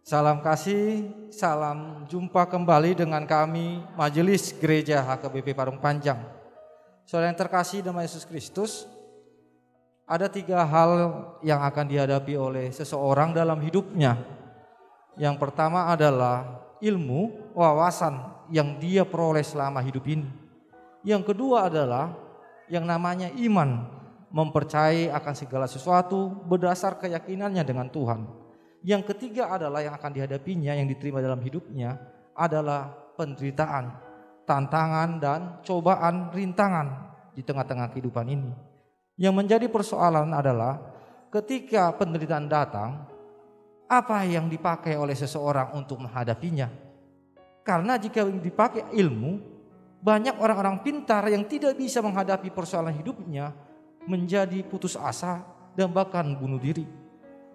Salam kasih, salam jumpa kembali dengan kami Majelis Gereja HKBP Parung Panjang. Saudara yang terkasih dalam Yesus Kristus, ada 3 hal yang akan dihadapi oleh seseorang dalam hidupnya. Yang pertama adalah ilmu, wawasan yang dia peroleh selama hidup ini. Yang kedua adalah yang namanya iman, mempercayai akan segala sesuatu berdasar keyakinannya dengan Tuhan. Yang ketiga adalah yang akan dihadapinya, yang diterima dalam hidupnya adalah penderitaan, tantangan dan cobaan, rintangan di tengah-tengah kehidupan ini. Yang menjadi persoalan adalah ketika penderitaan datang, apa yang dipakai oleh seseorang untuk menghadapinya. Karena jika dipakai ilmu, banyak orang-orang pintar yang tidak bisa menghadapi persoalan hidupnya menjadi putus asa dan bahkan bunuh diri.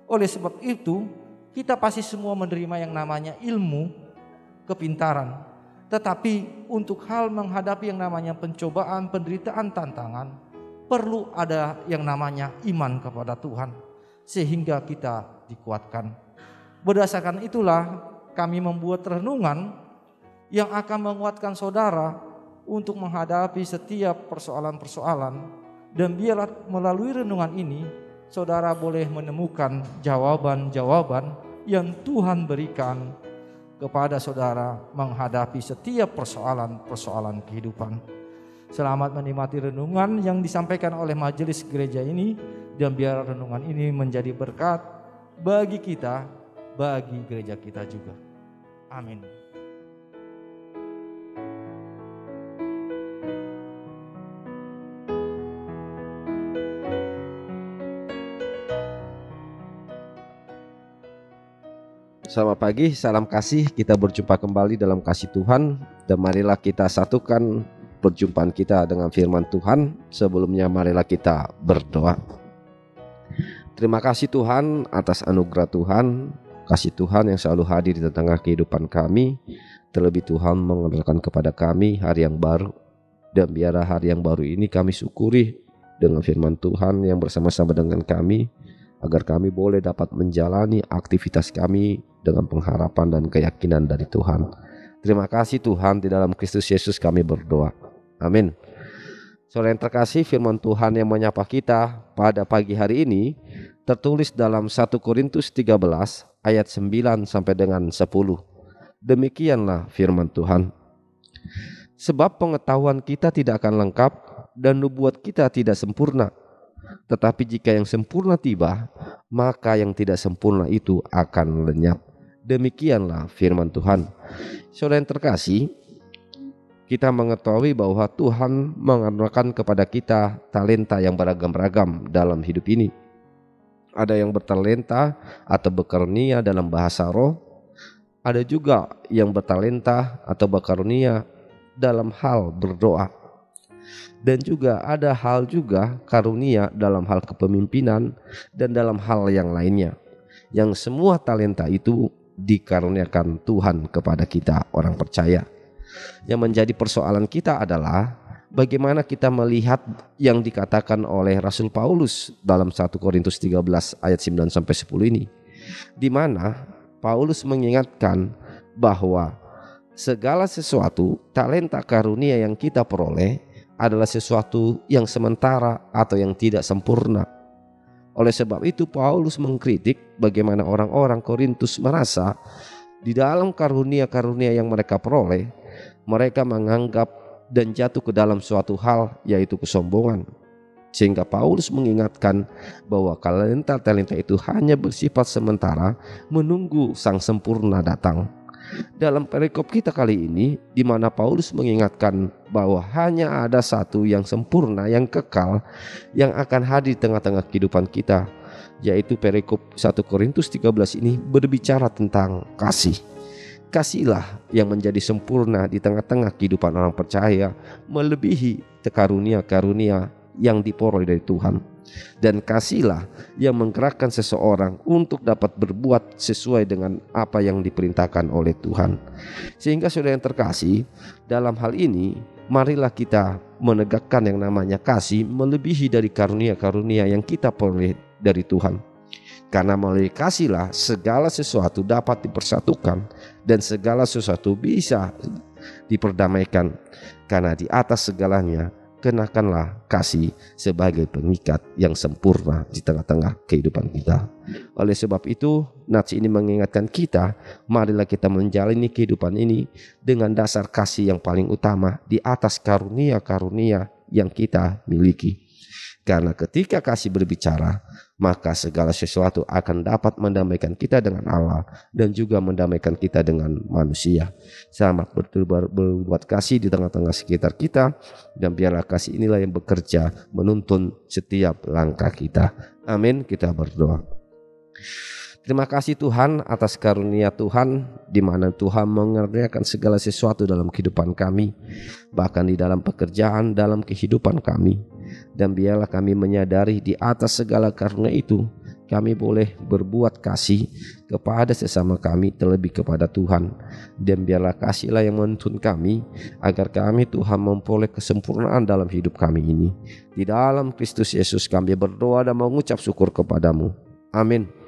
Oleh sebab itu, kita pasti semua menerima yang namanya ilmu, kepintaran. Tetapi untuk hal menghadapi yang namanya pencobaan, penderitaan, tantangan, perlu ada yang namanya iman kepada Tuhan, sehingga kita dikuatkan. Berdasarkan itulah kami membuat renungan yang akan menguatkan saudara untuk menghadapi setiap persoalan-persoalan. Dan biarlah melalui renungan ini saudara boleh menemukan jawaban-jawaban yang Tuhan berikan kepada saudara menghadapi setiap persoalan-persoalan kehidupan. Selamat menikmati renungan yang disampaikan oleh majelis gereja ini, dan biar renungan ini menjadi berkat bagi kita, bagi gereja kita juga. Amin. Selamat pagi, salam kasih. Kita berjumpa kembali dalam kasih Tuhan, dan marilah kita satukan perjumpaan kita dengan firman Tuhan. Sebelumnya marilah kita berdoa. Terima kasih Tuhan atas anugerah Tuhan, kasih Tuhan yang selalu hadir di tengah kehidupan kami. Terlebih Tuhan mengenalkan kepada kami hari yang baru, dan biarlah hari yang baru ini kami syukuri dengan firman Tuhan yang bersama-sama dengan kami, agar kami boleh dapat menjalani aktivitas kami dengan pengharapan dan keyakinan dari Tuhan. Terima kasih Tuhan, di dalam Kristus Yesus kami berdoa. Amin. Saudara yang terkasih, firman Tuhan yang menyapa kita pada pagi hari ini tertulis dalam 1 Korintus 13 ayat 9 sampai dengan 10. Demikianlah firman Tuhan. Sebab pengetahuan kita tidak akan lengkap dan nubuat kita tidak sempurna. Tetapi jika yang sempurna tiba, maka yang tidak sempurna itu akan lenyap. Demikianlah firman Tuhan. Saudara yang terkasih, kita mengetahui bahwa Tuhan menganugerahkan kepada kita talenta yang beragam-ragam dalam hidup ini. Ada yang bertalenta atau berkarunia dalam bahasa roh. Ada juga yang bertalenta atau berkarunia dalam hal berdoa. Dan juga ada hal juga karunia dalam hal kepemimpinan dan dalam hal yang lainnya. Yang semua talenta itu dikaruniakan Tuhan kepada kita orang percaya. Yang menjadi persoalan kita adalah bagaimana kita melihat yang dikatakan oleh Rasul Paulus dalam 1 Korintus 13 ayat 9 sampai 10 ini, di mana Paulus mengingatkan bahwa segala sesuatu talenta karunia yang kita peroleh adalah sesuatu yang sementara atau yang tidak sempurna. Oleh sebab itu Paulus mengkritik bagaimana orang-orang Korintus merasa di dalam karunia-karunia yang mereka peroleh, mereka menganggap dan jatuh ke dalam suatu hal, yaitu kesombongan. Sehingga Paulus mengingatkan bahwa talenta-talenta itu hanya bersifat sementara, menunggu sang sempurna datang. Dalam perikop kita kali ini, di mana Paulus mengingatkan bahwa hanya ada satu yang sempurna, yang kekal, yang akan hadir di tengah-tengah kehidupan kita, yaitu perikop 1 Korintus 13 ini berbicara tentang kasih. Kasihlah yang menjadi sempurna di tengah-tengah kehidupan orang percaya, melebihi karunia-karunia yang diperoleh dari Tuhan. Dan kasihlah yang menggerakkan seseorang untuk dapat berbuat sesuai dengan apa yang diperintahkan oleh Tuhan. Sehingga saudara yang terkasih, dalam hal ini marilah kita menegakkan yang namanya kasih melebihi dari karunia-karunia yang kita peroleh dari Tuhan. Karena melalui kasihlah segala sesuatu dapat dipersatukan dan segala sesuatu bisa diperdamaikan. Karena di atas segalanya kenakanlah kasih sebagai pengikat yang sempurna di tengah-tengah kehidupan kita. Oleh sebab itu, nats ini mengingatkan kita, marilah kita menjalani kehidupan ini dengan dasar kasih yang paling utama di atas karunia-karunia yang kita miliki. Karena ketika kasih berbicara, maka segala sesuatu akan dapat mendamaikan kita dengan Allah dan juga mendamaikan kita dengan manusia. Selamat berbuat kasih di tengah-tengah sekitar kita, dan biarlah kasih inilah yang bekerja menuntun setiap langkah kita. Amin. Kita berdoa. Terima kasih Tuhan atas karunia Tuhan, di mana Tuhan mengerjakan segala sesuatu dalam kehidupan kami, bahkan di dalam pekerjaan, dalam kehidupan kami. Dan biarlah kami menyadari di atas segala karunia itu, kami boleh berbuat kasih kepada sesama kami, terlebih kepada Tuhan. Dan biarlah kasihlah yang menuntun kami, agar kami Tuhan memperoleh kesempurnaan dalam hidup kami ini. Di dalam Kristus Yesus kami berdoa dan mengucap syukur kepadamu. Amin.